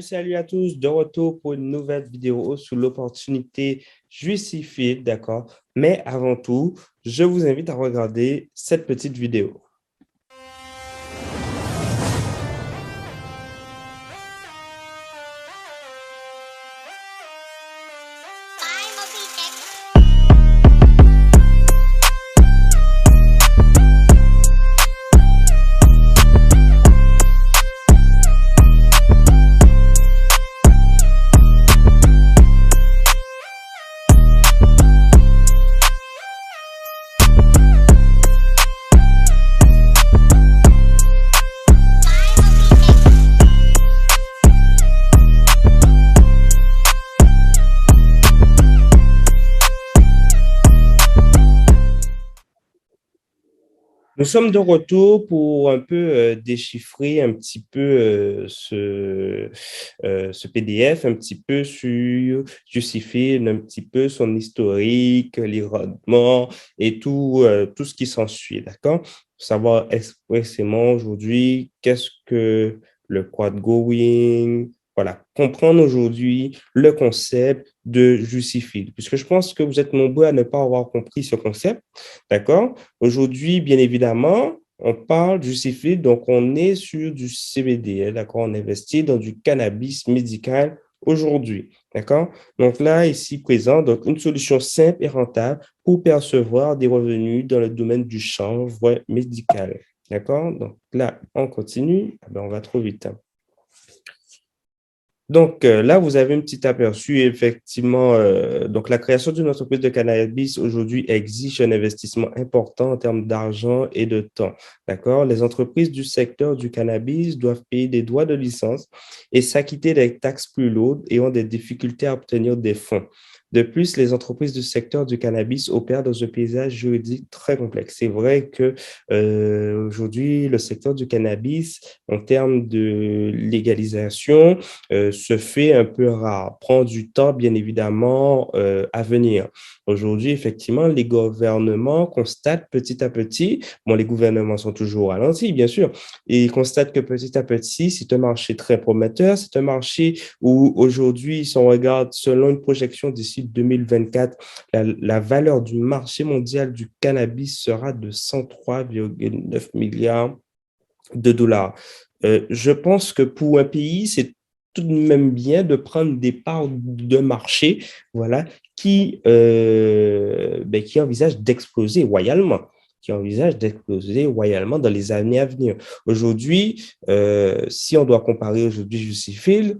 Salut à tous, de retour pour une nouvelle vidéo sur l'opportunité justifiée, d'accord? Mais avant tout, je vous invite à regarder cette petite vidéo. Nous sommes de retour pour un peu déchiffrer un petit peu ce PDF, un petit peu sur justifier un petit peu son historique, les rendements et tout ce qui s'ensuit, d'accord? Savoir expressément aujourd'hui qu'est-ce que le quad going, voilà, comprendre aujourd'hui le concept de justifier, puisque je pense que vous êtes nombreux à ne pas avoir compris ce concept, d'accord? Aujourd'hui, bien évidemment, on parle du CFI, donc on est sur du CBD, hein, d'accord? On investit dans du cannabis médical aujourd'hui, d'accord? Donc là, ici présent, une solution simple et rentable pour percevoir des revenus dans le domaine du chanvre médical, d'accord? Donc là, on continue. Ah ben, on va trop vite, hein. Donc là, vous avez un petit aperçu, effectivement. Donc, la création d'une entreprise de cannabis aujourd'hui exige un investissement important en termes d'argent et de temps. D'accord? Les entreprises du secteur du cannabis doivent payer des droits de licence et s'acquitter des taxes plus lourdes et ont des difficultés à obtenir des fonds. De plus, les entreprises du secteur du cannabis opèrent dans un paysage juridique très complexe. C'est vrai que aujourd'hui, le secteur du cannabis, en termes de légalisation, se fait un peu rare, prend du temps, bien évidemment, à venir. Aujourd'hui, effectivement, les gouvernements constatent petit à petit, bon, les gouvernements sont toujours ralentis, bien sûr, et ils constatent que petit à petit, c'est un marché très prometteur, c'est un marché où aujourd'hui, si on regarde selon une projection d'ici 2024, la valeur du marché mondial du cannabis sera de 103,9 milliards de dollars. Je pense que pour un pays, c'est tout de même bien de prendre des parts de marché, voilà, qui envisage d'exploser royalement dans les années à venir. Aujourd'hui, si on doit comparer aujourd'hui Justifield,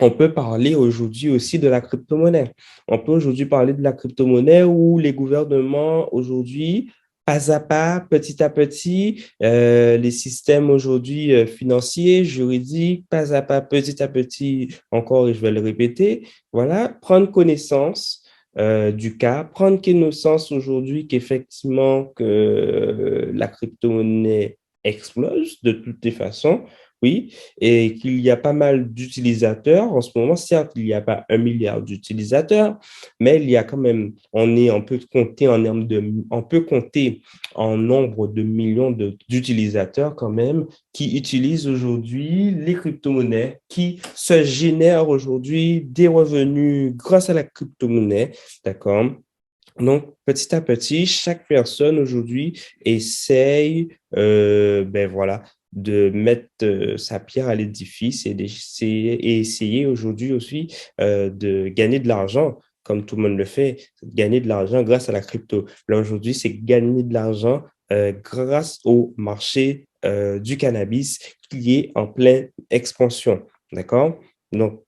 on peut parler aujourd'hui aussi de la crypto-monnaie. On peut aujourd'hui parler de la crypto-monnaie où les gouvernements aujourd'hui, pas à pas, petit à petit, les systèmes aujourd'hui financiers, juridiques, pas à pas, petit à petit, encore, et je vais le répéter, voilà, prendre connaissance du cas, prendre connaissance aujourd'hui qu'effectivement que la crypto-monnaie explose de toutes les façons, oui, et qu'il y a pas mal d'utilisateurs en ce moment. Certes, il n'y a pas 1 milliard d'utilisateurs, mais il y a quand même, on peut compter on peut compter en nombre de millions d'utilisateurs quand même qui utilisent aujourd'hui les crypto-monnaies, qui se génèrent aujourd'hui des revenus grâce à la crypto-monnaie, d'accord? Donc, petit à petit, chaque personne aujourd'hui essaye, ben voilà, de mettre sa pierre à l'édifice et essayer aujourd'hui aussi de gagner de l'argent, comme tout le monde le fait, gagner de l'argent grâce à la crypto. Là, aujourd'hui, c'est gagner de l'argent grâce au marché du cannabis qui est en pleine expansion. D'accord? Donc,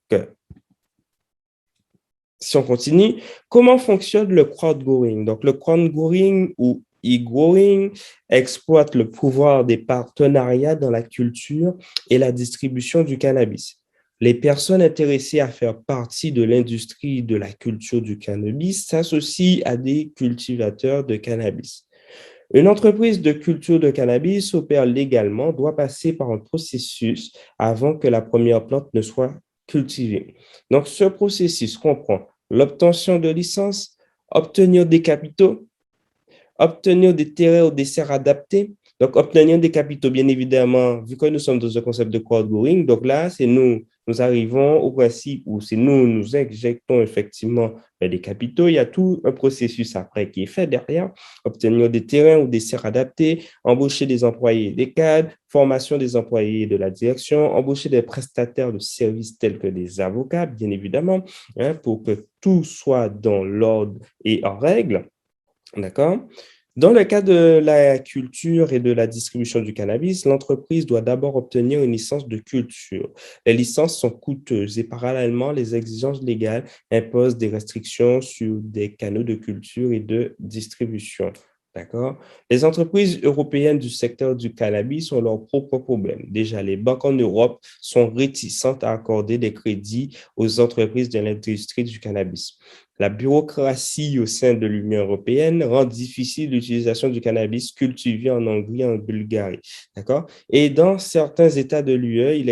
si on continue, comment fonctionne le crowdgoing? Donc, le crowdgoing ou e-growing exploite le pouvoir des partenariats dans la culture et la distribution du cannabis. Les personnes intéressées à faire partie de l'industrie de la culture du cannabis s'associent à des cultivateurs de cannabis. Une entreprise de culture de cannabis opère légalement, doit passer par un processus avant que la première plante ne soit cultivée. Donc, ce processus comprend l'obtention de licences, obtenir des capitaux, obtenir des terrains ou des serres adaptés. Donc, obtenir des capitaux, bien évidemment, vu que nous sommes dans un concept de crowdgoing, donc là, c'est nous nous arrivons au principe où si nous injectons effectivement des capitaux, il y a tout un processus après qui est fait derrière, obtenir des terrains ou des serres adaptés, embaucher des employés, des cadres, formation des employés de la direction, embaucher des prestataires de services tels que des avocats, bien évidemment, hein, pour que tout soit dans l'ordre et en règle. D'accord? Dans le cas de la culture et de la distribution du cannabis, l'entreprise doit d'abord obtenir une licence de culture. Les licences sont coûteuses et parallèlement, les exigences légales imposent des restrictions sur des canaux de culture et de distribution. D'accord? Les entreprises européennes du secteur du cannabis ont leurs propres problèmes. Déjà, les banques en Europe sont réticentes à accorder des crédits aux entreprises de l'industrie du cannabis. La bureaucratie au sein de l'Union européenne rend difficile l'utilisation du cannabis cultivé en Hongrie et en Bulgarie. D'accord? Et dans certains États de l'UE,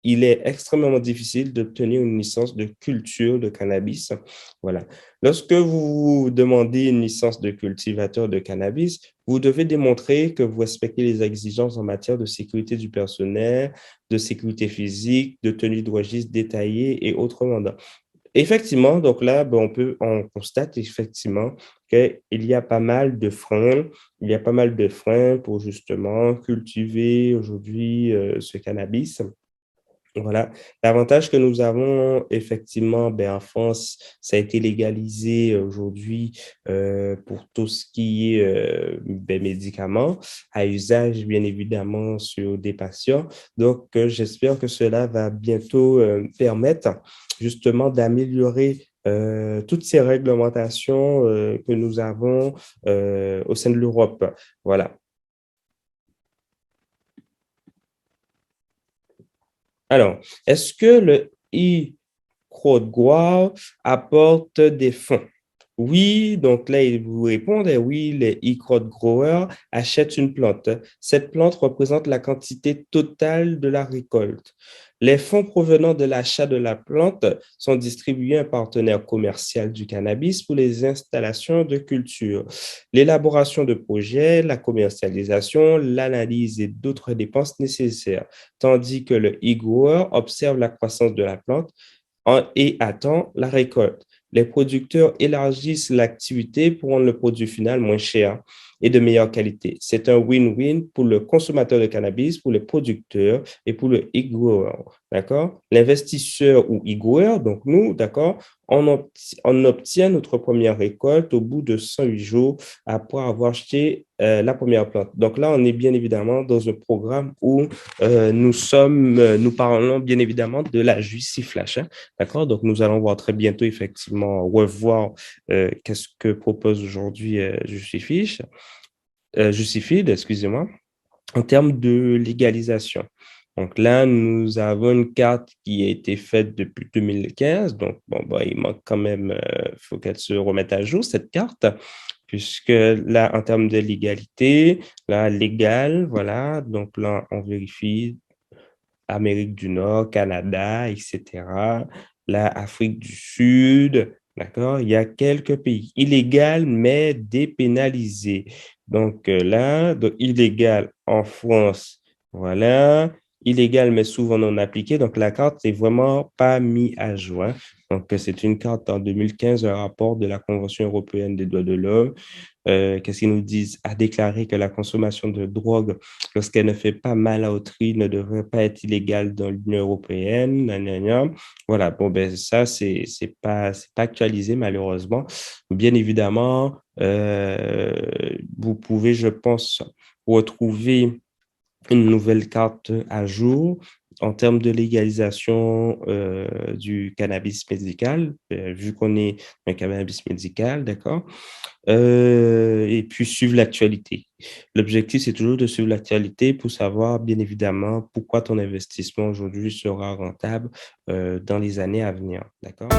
il est extrêmement difficile d'obtenir une licence de culture de cannabis. Voilà. Lorsque vous demandez une licence de cultivateur de cannabis, vous devez démontrer que vous respectez les exigences en matière de sécurité du personnel, de sécurité physique, de tenue de registre détaillée et autres mandats. Effectivement, donc là, ben, on constate effectivement qu'il y a pas mal de freins. Il y a pas mal de freins pour justement cultiver aujourd'hui ce cannabis. Voilà. L'avantage que nous avons effectivement, ben, en France, ça a été légalisé aujourd'hui pour tout ce qui est ben, médicaments à usage, bien évidemment, sur des patients. Donc, j'espère que cela va bientôt permettre justement d'améliorer toutes ces réglementations que nous avons au sein de l'Europe. Voilà. Alors, est-ce que le e-Croix apporte des fonds? Oui, donc là, il vous répond, oui, les e-crowd growers achètent une plante. Cette plante représente la quantité totale de la récolte. Les fonds provenant de l'achat de la plante sont distribués à un partenaire commercial du cannabis pour les installations de culture, l'élaboration de projets, la commercialisation, l'analyse et d'autres dépenses nécessaires, tandis que le e-grower observe la croissance de la plante et attend la récolte. Les producteurs élargissent l'activité pour rendre le produit final moins cher et de meilleure qualité. C'est un win-win pour le consommateur de cannabis, pour les producteurs et pour le e-grower. D'accord? L'investisseur ou e-grower, donc nous, d'accord, on obtient notre première récolte au bout de 108 jours après avoir acheté la première plante. Donc là, on est bien évidemment dans un programme où nous parlons bien évidemment de la Juicy Flash. Hein. D'accord? Donc, nous allons voir très bientôt, effectivement, revoir qu'est-ce que propose aujourd'hui Justifeed, excusez-moi, en termes de légalisation. Donc là, nous avons une carte qui a été faite depuis 2015. Donc, bon, bah, il manque quand même, faut qu'elle se remette à jour, cette carte, puisque là, en termes de légalité, là, légal, voilà. Donc là, on vérifie Amérique du Nord, Canada, etc. La Afrique du Sud, d'accord? Il y a quelques pays illégaux, mais dépénalisés. Donc là, donc, illégal en France, voilà. Illégal, mais souvent non appliqué. Donc la carte n'est vraiment pas mise à jour. Hein. Donc c'est une carte en 2015, un rapport de la Convention européenne des droits de l'homme qu'est-ce qu'ils nous disent, a déclaré que la consommation de drogue, lorsqu'elle ne fait pas mal à autrui, ne devrait pas être illégale dans l'Union européenne. Gna, gna, gna. Voilà, bon, ben ça, c'est pas actualisé malheureusement. Bien évidemment, vous pouvez, je pense, retrouver une nouvelle carte à jour en termes de légalisation du cannabis médical, vu qu'on est un cannabis médical, d'accord? Et puis suivre l'actualité. L'objectif, c'est toujours de suivre l'actualité pour savoir, bien évidemment, pourquoi ton investissement aujourd'hui sera rentable dans les années à venir. D'accord?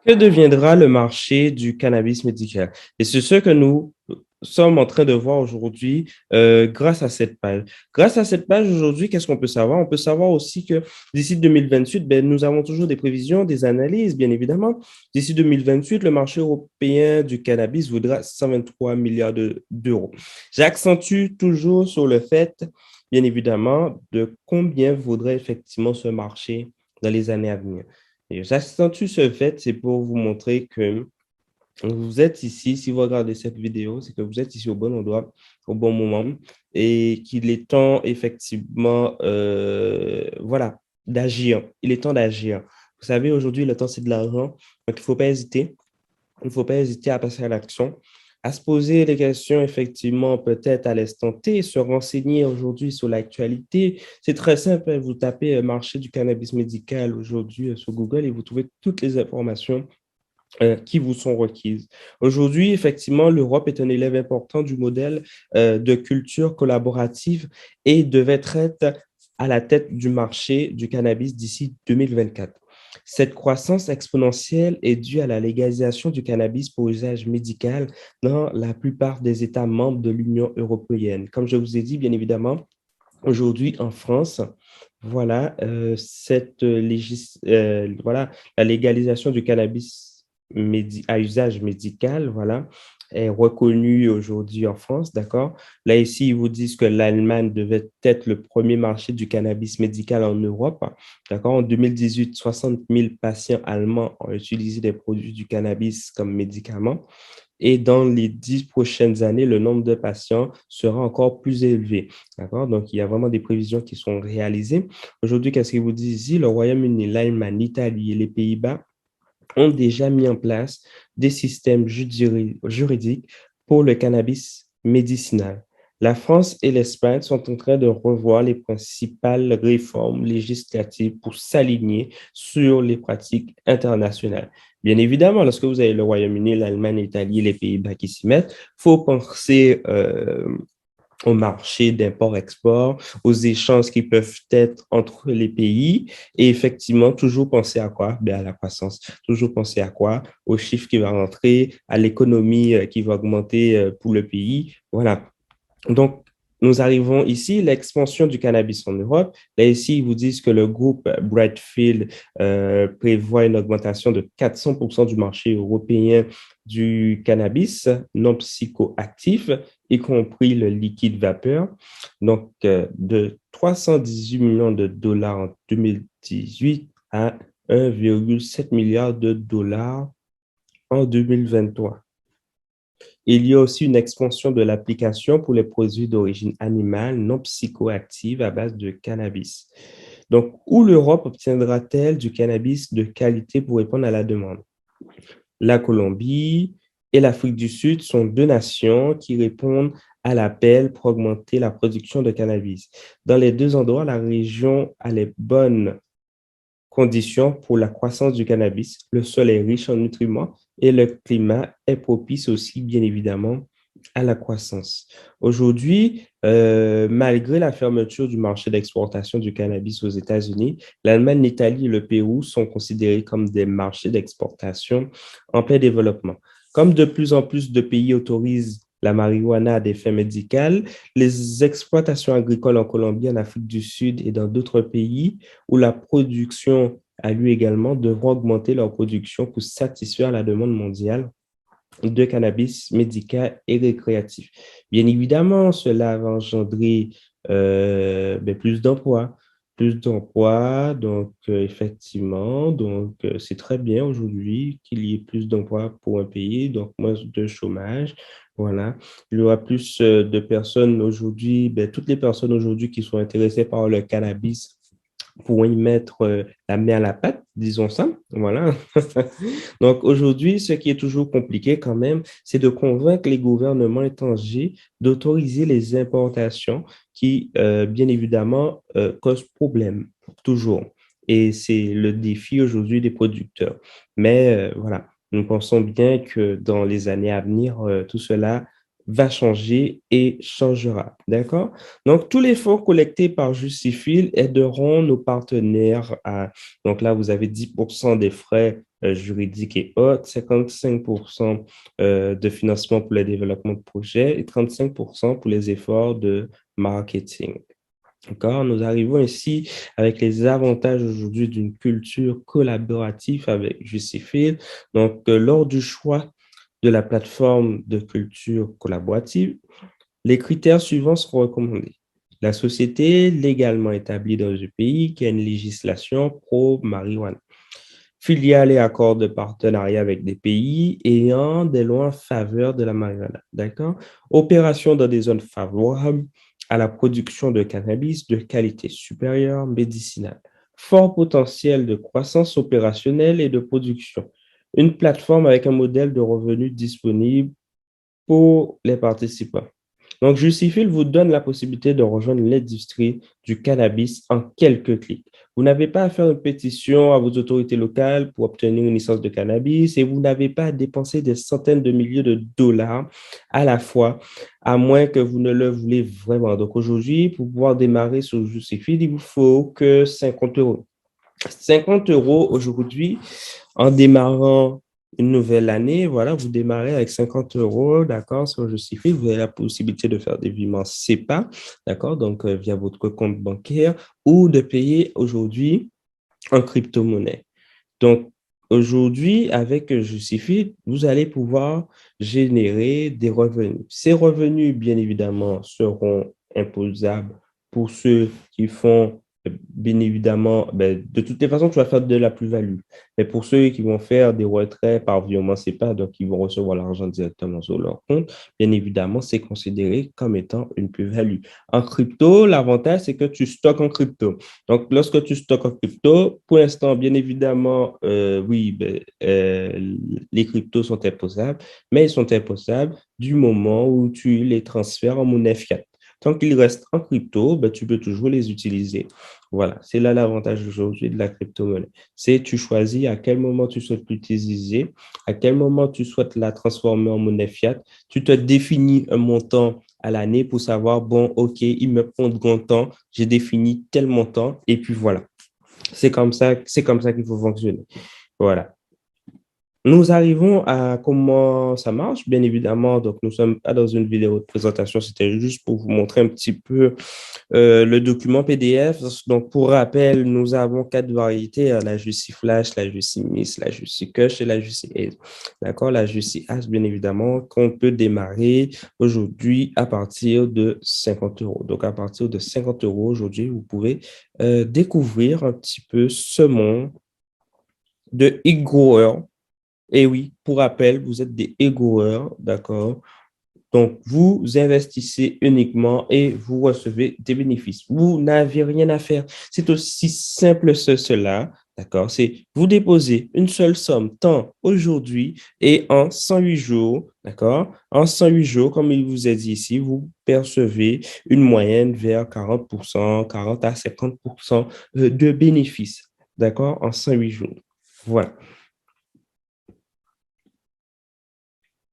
Que deviendra le marché du cannabis médical? Et c'est ce que nous sommes en train de voir aujourd'hui grâce à cette page. Grâce à cette page aujourd'hui, qu'est-ce qu'on peut savoir? On peut savoir aussi que d'ici 2028, ben, nous avons toujours des prévisions, des analyses, bien évidemment. D'ici 2028, le marché européen du cannabis vaudra 123 milliards d'euros. J'accentue toujours sur le fait, bien évidemment, de combien vaudrait effectivement ce marché dans les années à venir. Et j'accentue ce fait, c'est pour vous montrer que vous êtes ici, si vous regardez cette vidéo, c'est que vous êtes ici au bon endroit, au bon moment, et qu'il est temps effectivement, voilà, d'agir. Il est temps d'agir. Vous savez, aujourd'hui, le temps, c'est de l'argent, donc il ne faut pas hésiter. Il ne faut pas hésiter à passer à l'action, à se poser des questions, effectivement, peut-être à l'instant T, se renseigner aujourd'hui sur l'actualité. C'est très simple, hein. Vous tapez marché du cannabis médical aujourd'hui sur Google et vous trouvez toutes les informations qui vous sont requises. Aujourd'hui, effectivement, l'Europe est un élève important du modèle de culture collaborative et devait être à la tête du marché du cannabis d'ici 2024. Cette croissance exponentielle est due à la légalisation du cannabis pour usage médical dans la plupart des États membres de l'Union européenne. Comme je vous ai dit, bien évidemment, aujourd'hui en France, voilà, voilà, la légalisation du cannabis à usage médical, voilà, est reconnue aujourd'hui en France, d'accord? Là, ici, ils vous disent que l'Allemagne devait être le premier marché du cannabis médical en Europe, d'accord? En 2018, 60 000 patients allemands ont utilisé des produits du cannabis comme médicament. Et dans les 10 prochaines années, le nombre de patients sera encore plus élevé. D'accord? Donc, il y a vraiment des prévisions qui sont réalisées. Aujourd'hui, qu'est-ce qu'ils vous disent ici? Le Royaume-Uni, l'Allemagne, l'Italie et les Pays-Bas ont déjà mis en place des systèmes juridiques pour le cannabis médicinal. La France et l'Espagne sont en train de revoir les principales réformes législatives pour s'aligner sur les pratiques internationales. Bien évidemment, lorsque vous avez le Royaume-Uni, l'Allemagne, l'Italie, les Pays-Bas qui s'y mettent, il faut penser au marché d'import-export, aux échanges qui peuvent être entre les pays et effectivement, toujours penser à quoi? Ben, à la croissance. Toujours penser à quoi? Au chiffre qui va rentrer, à l'économie qui va augmenter pour le pays. Voilà. Donc, nous arrivons ici, l'expansion du cannabis en Europe. Là, ici, ils vous disent que le groupe Brightfield prévoit une augmentation de 400% du marché européen du cannabis non psychoactif, y compris le liquide vapeur. Donc, de 318 millions de dollars en 2018 à 1,7 milliard de dollars en 2023. Il y a aussi une expansion de l'application pour les produits d'origine animale non psychoactive à base de cannabis. Donc, où l'Europe obtiendra-t-elle du cannabis de qualité pour répondre à la demande? La Colombie et l'Afrique du Sud sont deux nations qui répondent à l'appel pour augmenter la production de cannabis. Dans les deux endroits, la région a les bonnes conditions pour la croissance du cannabis. Le sol est riche en nutriments et le climat est propice aussi, bien évidemment, à la croissance. Aujourd'hui, malgré la fermeture du marché d'exportation du cannabis aux États-Unis, l'Allemagne, l'Italie et le Pérou sont considérés comme des marchés d'exportation en plein développement. Comme de plus en plus de pays autorisent la marijuana à des fins médicales, les exploitations agricoles en Colombie, en Afrique du Sud et dans d'autres pays où la production a lieu également devront augmenter leur production pour satisfaire la demande mondiale de cannabis médical et récréatif. Bien évidemment, cela va engendrer plus d'emplois, donc effectivement, donc c'est très bien aujourd'hui qu'il y ait plus d'emplois pour un pays, donc moins de chômage, voilà. Il y aura plus de personnes aujourd'hui, toutes les personnes aujourd'hui qui sont intéressées par le cannabis pour y mettre la main à la pâte, disons ça. Voilà. Donc aujourd'hui, ce qui est toujours compliqué quand même, c'est de convaincre les gouvernements étrangers d'autoriser les importations qui, bien évidemment, causent problème, toujours. Et c'est le défi aujourd'hui des producteurs. Mais voilà, nous pensons bien que dans les années à venir, tout cela va changer et changera. D'accord? Donc, tous les fonds collectés par Justifil aideront nos partenaires à... Donc là, vous avez 10% des frais juridique et autres, 55% de financement pour les développements de projets et 35% pour les efforts de marketing. D'accord? Nous arrivons ici avec les avantages aujourd'hui d'une culture collaborative avec Justifil. Donc, lors du choix de la plateforme de culture collaborative, les critères suivants seront recommandés. La société légalement établie dans le pays qui a une législation pro-marijuana. Filiales et accords de partenariat avec des pays ayant des lois en faveur de la marijuana. D'accord? Opération dans des zones favorables à la production de cannabis de qualité supérieure médicinale. Fort potentiel de croissance opérationnelle et de production. Une plateforme avec un modèle de revenus disponible pour les participants. Donc, Justifil vous donne la possibilité de rejoindre l'industrie du cannabis en quelques clics. Vous n'avez pas à faire une pétition à vos autorités locales pour obtenir une licence de cannabis et vous n'avez pas à dépenser des centaines de milliers de dollars à la fois, à moins que vous ne le voulez vraiment. Donc, aujourd'hui, pour pouvoir démarrer sur Justifil, il vous faut que 50 euros. 50 euros aujourd'hui, en démarrant une nouvelle année, voilà, vous démarrez avec 50 euros, d'accord, sur Justify, vous avez la possibilité de faire des virements CEPA, d'accord, donc via votre compte bancaire, ou de payer aujourd'hui en crypto-monnaie. Donc, aujourd'hui, avec Justify, vous allez pouvoir générer des revenus. Ces revenus, bien évidemment, seront imposables pour ceux qui font, bien évidemment, de toutes les façons, tu vas faire de la plus-value. Mais pour ceux qui vont faire des retraits par virement CEPA, donc ils vont recevoir l'argent directement sur leur compte, bien évidemment, c'est considéré comme étant une plus-value. En crypto, l'avantage, c'est que tu stockes en crypto. Donc, lorsque tu stockes en crypto, pour l'instant, bien évidemment, oui, les cryptos sont imposables, mais ils sont imposables du moment où tu les transfères en monnaie fiat. Tant qu'ils restent en crypto, tu peux toujours les utiliser. Voilà, c'est là l'avantage aujourd'hui de la crypto-monnaie. C'est tu choisis à quel moment tu souhaites l'utiliser, à quel moment tu souhaites la transformer en monnaie fiat. Tu te définis un montant à l'année pour savoir, bon, OK, il me prend grand temps, j'ai défini tel montant, et puis voilà. C'est comme ça qu'il faut fonctionner. Voilà. Nous arrivons à comment ça marche, bien évidemment. Donc, nous sommes pas dans une vidéo de présentation, c'était juste pour vous montrer un petit peu le document PDF. Donc, pour rappel, nous avons quatre variétés, hein, la Juicy Flash, la Juicy Miss, la Juicy Kush et la Juicy Ace. D'accord? La Juicy Ace, bien évidemment, qu'on peut démarrer aujourd'hui à partir de 50 euros. Donc, à partir de 50 euros aujourd'hui, vous pouvez découvrir un petit peu ce monde de e-growers. Et oui, pour rappel, vous êtes des e-growers, d'accord? Donc, vous investissez uniquement et vous recevez des bénéfices. Vous n'avez rien à faire. C'est aussi simple que cela, d'accord? C'est vous déposez une seule somme, tant aujourd'hui et en 108 jours, d'accord? En 108 jours, comme il vous est dit ici, vous percevez une moyenne vers 40%, 40 à 50% de bénéfices, d'accord? En 108 jours. Voilà.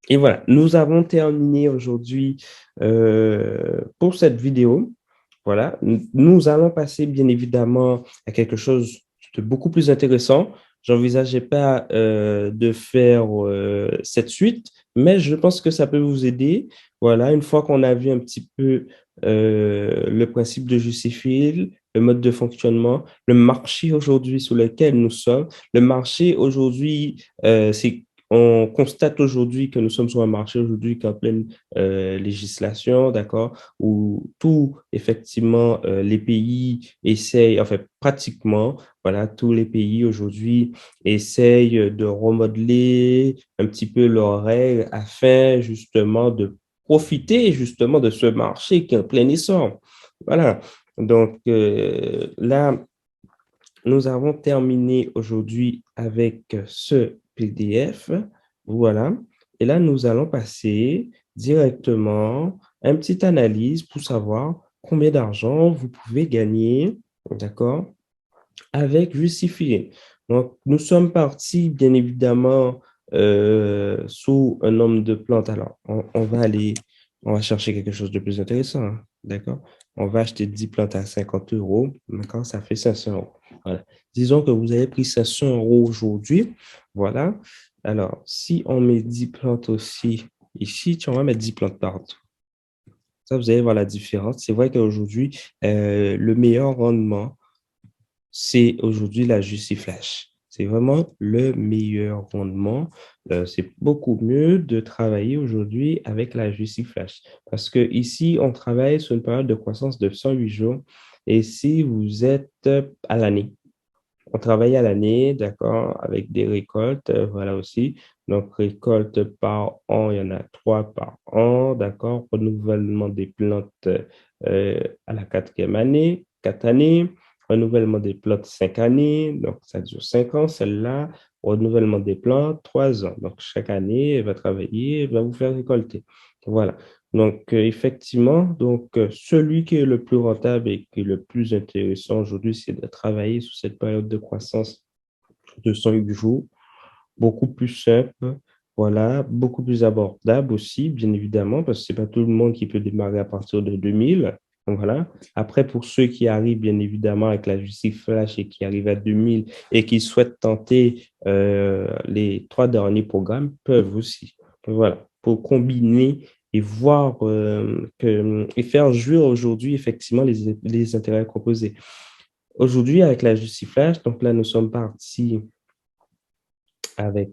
Et voilà, nous avons terminé aujourd'hui pour cette vidéo. Voilà, nous allons passer bien évidemment à quelque chose de beaucoup plus intéressant. J'envisageais pas de faire cette suite, mais je pense que ça peut vous aider. Voilà, une fois qu'on a vu un petit peu le principe de Justifil, le mode de fonctionnement, le marché aujourd'hui sur lequel nous sommes. Le marché aujourd'hui, c'est on constate aujourd'hui que nous sommes sur un marché aujourd'hui qui est en pleine législation, d'accord, où tout, effectivement, les pays essayent, enfin, pratiquement, voilà, tous les pays aujourd'hui essayent de remodeler un petit peu leurs règles afin, justement, de profiter, justement, de ce marché qui est en plein essor. Voilà. Donc, là, nous avons terminé aujourd'hui avec ce PDF. Voilà. Et là, nous allons passer directement à une petite analyse pour savoir combien d'argent vous pouvez gagner, d'accord, avec Justifié. Donc, nous sommes partis, bien évidemment, sous un nombre de plantes. Alors, on va aller, on va chercher quelque chose de plus intéressant, hein, d'accord? On va acheter 10 plantes à 50 euros, d'accord? Ça fait 500 euros. Voilà. Disons que vous avez pris 500 € aujourd'hui. Voilà. Alors, si on met 10 plantes aussi ici, on va mettre 10 plantes partout. Ça, vous allez voir la différence. C'est vrai qu'aujourd'hui, le meilleur rendement, c'est aujourd'hui la Justiflash. C'est vraiment le meilleur rendement. C'est beaucoup mieux de travailler aujourd'hui avec la Justiflash parce que ici, on travaille sur une période de croissance de 108 jours. Et si vous êtes à l'année, on travaille à l'année, d'accord, avec des récoltes, voilà aussi. Donc, récolte par an, il y en a 3 par an, d'accord. Renouvellement des plantes à la 4e année, 4 années. Renouvellement des plantes 5 années, donc ça dure 5 ans, celle-là. Renouvellement des plantes 3 ans. Donc, chaque année, elle va travailler, elle va vous faire récolter. Voilà. Donc, effectivement, celui qui est le plus rentable et qui est le plus intéressant aujourd'hui, c'est de travailler sous cette période de croissance de 108 jours, beaucoup plus simple, voilà, beaucoup plus abordable aussi, bien évidemment, parce que c'est pas tout le monde qui peut démarrer à partir de 2000. Donc, voilà. Après, pour ceux qui arrivent, bien évidemment, avec la Justif Flash et qui arrivent à 2000 et qui souhaitent tenter les 3 derniers programmes, peuvent aussi. Voilà, pour combiner et voir et faire jouer aujourd'hui, effectivement, les intérêts composés. Aujourd'hui, avec la Justif Flash, donc là, nous sommes partis avec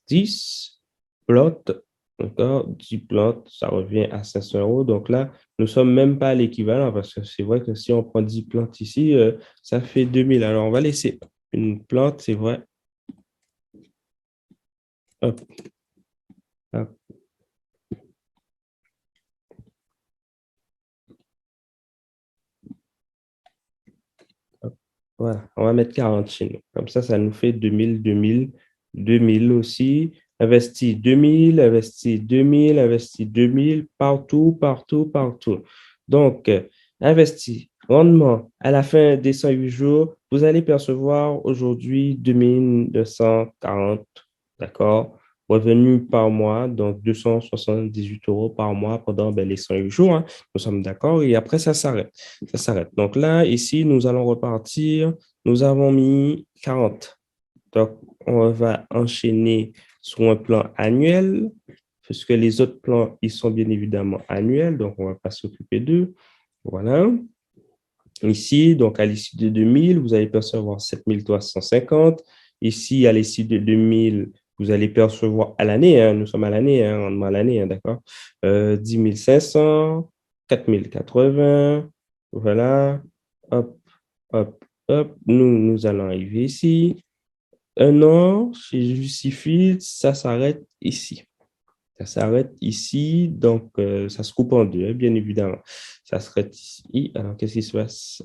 10 plantes, d'accord, 10 plantes, ça revient à 500 €. Donc là, nous ne sommes même pas à l'équivalent parce que c'est vrai que si on prend 10 plantes ici, ça fait 2000. Alors, on va laisser une plante, c'est vrai. Hop, hop, hop. Voilà, on va mettre 40 chez nous. Comme ça nous fait 2000, 2000, 2000 aussi. Investi 2000, investi 2000, investi 2000, partout, partout, partout. Donc, investi, rendement, à la fin des 108 jours, vous allez percevoir aujourd'hui 2240, d'accord? Revenu par mois, donc 278 € par mois pendant les 108 jours, hein. Nous sommes d'accord. Et après, ça s'arrête. Ça s'arrête. Donc là, ici, nous allons repartir. Nous avons mis 40. Donc, on va enchaîner sur un plan annuel, puisque les autres plans, ils sont bien évidemment annuels, donc on ne va pas s'occuper d'eux. Voilà. Ici, donc à l'issue de 2000, vous allez percevoir 7350. Ici, à l'issue de 2000, vous allez percevoir à l'année, hein, nous sommes à l'année, hein, rendement à l'année, hein, d'accord, 10 500, 4080, voilà, hop, hop, hop, nous allons arriver ici. Un an, chez Justify, ça s'arrête ici. Ça s'arrête ici, donc ça se coupe en deux, hein, bien évidemment. Ça s'arrête ici. Alors, qu'est-ce qui se passe?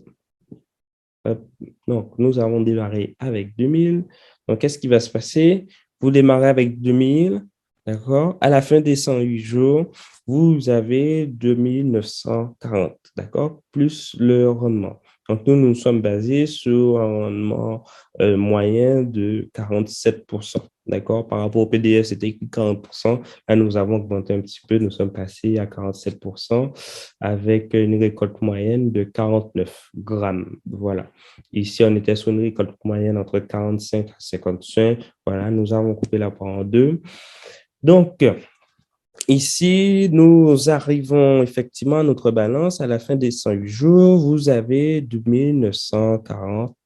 Hop. Donc, nous avons démarré avec 2000. Donc, qu'est-ce qui va se passer? Vous démarrez avec 2000, d'accord? À la fin des 108 jours, vous avez 2940, d'accord? Plus le rendement. Donc, nous sommes basés sur un rendement moyen de 47%, d'accord? Par rapport au PDF, c'était écrit 40%. Là, nous avons augmenté un petit peu. Nous sommes passés à 47% avec une récolte moyenne de 49 grammes. Voilà. Ici, on était sur une récolte moyenne entre 45 à 55. Voilà, nous avons coupé la part en deux. Donc, ici, nous arrivons effectivement à notre balance. À la fin des 108 jours, vous avez 2940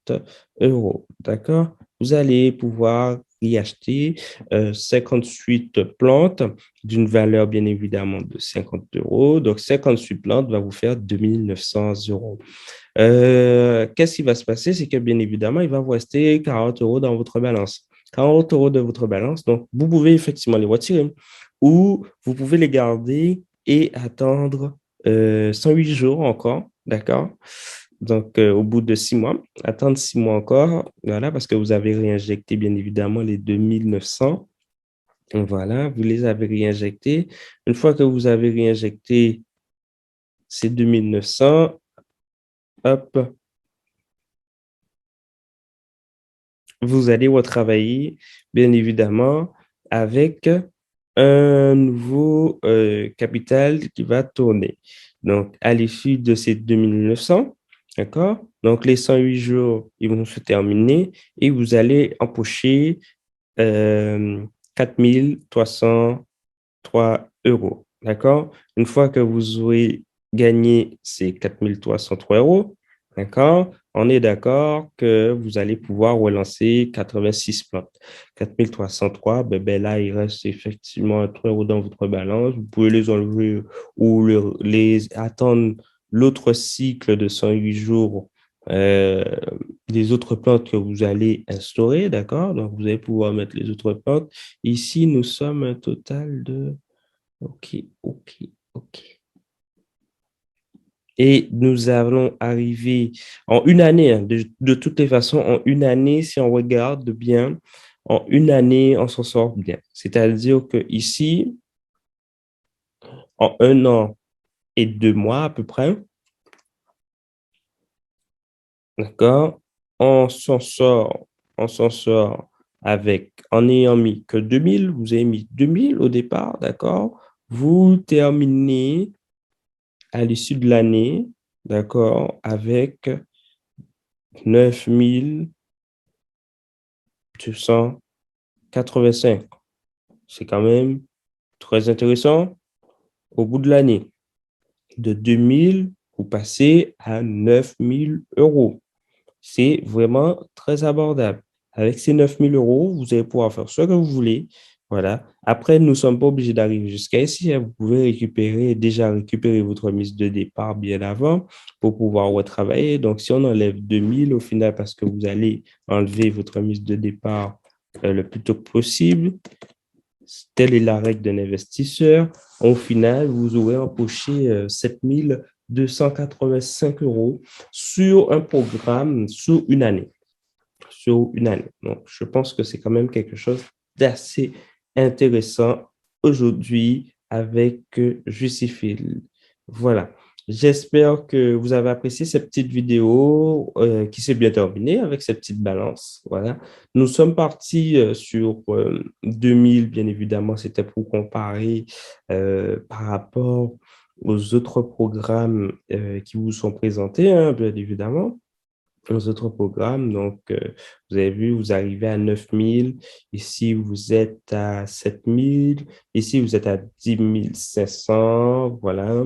€. D'accord? Vous allez pouvoir y acheter 58 plantes d'une valeur bien évidemment de 50 €. Donc, 58 plantes va vous faire 2900 €. Qu'est-ce qui va se passer? C'est que bien évidemment, il va vous rester 40 € dans votre balance. 40 € de votre balance. Donc, vous pouvez effectivement les retirer ou vous pouvez les garder et attendre 108 jours encore, d'accord? Donc, au bout de 6 mois, attendre 6 mois encore, voilà, parce que vous avez réinjecté bien évidemment les 2900. Voilà, vous les avez réinjectés. Une fois que vous avez réinjecté ces 2900, hop, vous allez retravailler, bien évidemment, avec un nouveau capital qui va tourner. Donc, à l'issue de ces 2900, D'accord? Donc, les 108 jours, ils vont se terminer et vous allez empocher 4 303 euros. D'accord? Une fois que vous aurez gagné ces 4 303 euros, d'accord? On est d'accord que vous allez pouvoir relancer 86 plantes. 4 303, là, il reste effectivement 3 euros dans votre balance. Vous pouvez les enlever ou les attendre l'autre cycle de 108 jours euh, des autres plantes que vous allez instaurer, d'accord? Donc, vous allez pouvoir mettre les autres plantes. Ici, nous sommes un total de... OK, OK, OK. Et nous allons arriver en une année, hein, de toutes les façons, en une année, si on regarde bien, en une année, on s'en sort bien. C'est-à-dire que ici, en 1 an et 2 mois à peu près, d'accord, on s'en sort avec, en n'ayant mis que 2000, vous avez mis 2000 au départ, d'accord, vous terminez à l'issue de l'année, d'accord, avec 9 285. C'est quand même très intéressant. Au bout de l'année, de 2000, vous passez à 9000 euros. C'est vraiment très abordable. Avec ces 9000 euros, vous allez pouvoir faire ce que vous voulez. Voilà. Après, nous ne sommes pas obligés d'arriver jusqu'à ici, hein. Vous pouvez déjà récupérer votre mise de départ bien avant pour pouvoir retravailler. Donc, si on enlève 2000 au final, parce que vous allez enlever votre mise de départ le plus tôt possible, telle est la règle d'un investisseur. Au final, vous aurez empoché 7 285 euros sur un programme sur une année. Sur une année. Donc, je pense que c'est quand même quelque chose d'assez intéressant aujourd'hui avec Justifil. Voilà. J'espère que vous avez apprécié cette petite vidéo qui s'est bien terminée avec cette petite balance. Voilà. Nous sommes partis sur 2000, bien évidemment, c'était pour comparer par rapport aux autres programmes qui vous sont présentés, hein, bien évidemment aux autres programmes. Donc, vous avez vu, vous arrivez à 9000. Ici, vous êtes à 7000. Ici, vous êtes à 10 500. Voilà.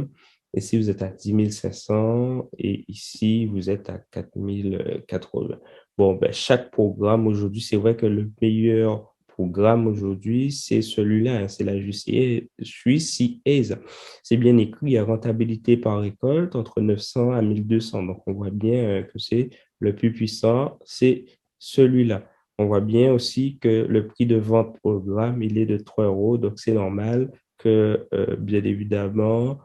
Ici, vous êtes à 10 500. Et ici, vous êtes à 4080. Bon, chaque programme aujourd'hui, c'est vrai que le meilleur programme aujourd'hui, c'est celui-là, hein, c'est la Juicy Ace. C'est bien écrit, il y a rentabilité par récolte entre 900 à 1200. Donc, on voit bien que c'est le plus puissant, c'est celui-là. On voit bien aussi que le prix de vente programme, il est de 3 euros. Donc, c'est normal que, bien évidemment,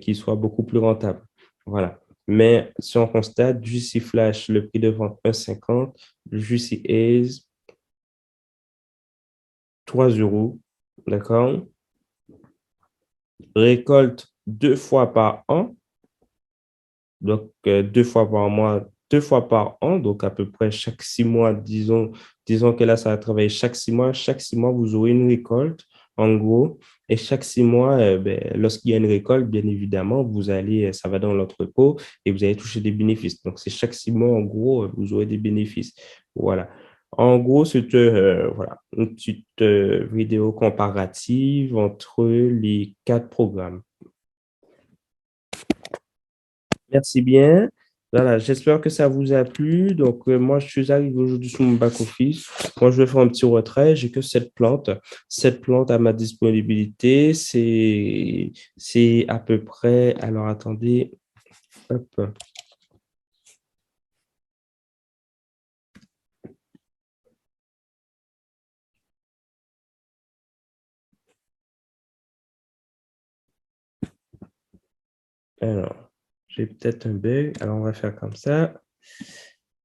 qu'il soit beaucoup plus rentable. Voilà. Mais si on constate, Juicy Flash, le prix de vente 1,50, Juicy Ace, 3 euros. D'accord? Récolte 2 fois par an. Donc, 2 fois par mois, 2 fois par an, donc à peu près chaque 6 mois, disons que là, ça va travailler chaque 6 mois. Chaque 6 mois, vous aurez une récolte, en gros. Et chaque 6 mois, lorsqu'il y a une récolte, bien évidemment, ça va dans l'entrepôt et vous allez toucher des bénéfices. Donc, c'est chaque 6 mois, en gros, vous aurez des bénéfices. Voilà. En gros, c'est voilà, une petite vidéo comparative entre les 4 programmes. Merci bien. Voilà, j'espère que ça vous a plu. Donc, moi, je suis arrivé aujourd'hui sur mon back-office. Moi, je vais faire un petit retrait. J'ai que 7 plantes. 7 plantes à ma disponibilité. C'est à peu près. Alors, attendez. Hop. Alors, j'ai peut-être un bug. Alors, on va faire comme ça.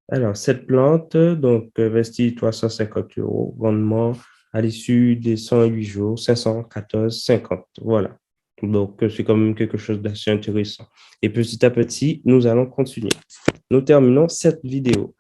Alors, 7 plantes, donc investi 350 euros, rendement à l'issue des 108 jours, 514,50. Voilà. Donc, c'est quand même quelque chose d'assez intéressant. Et petit à petit, nous allons continuer. Nous terminons cette vidéo.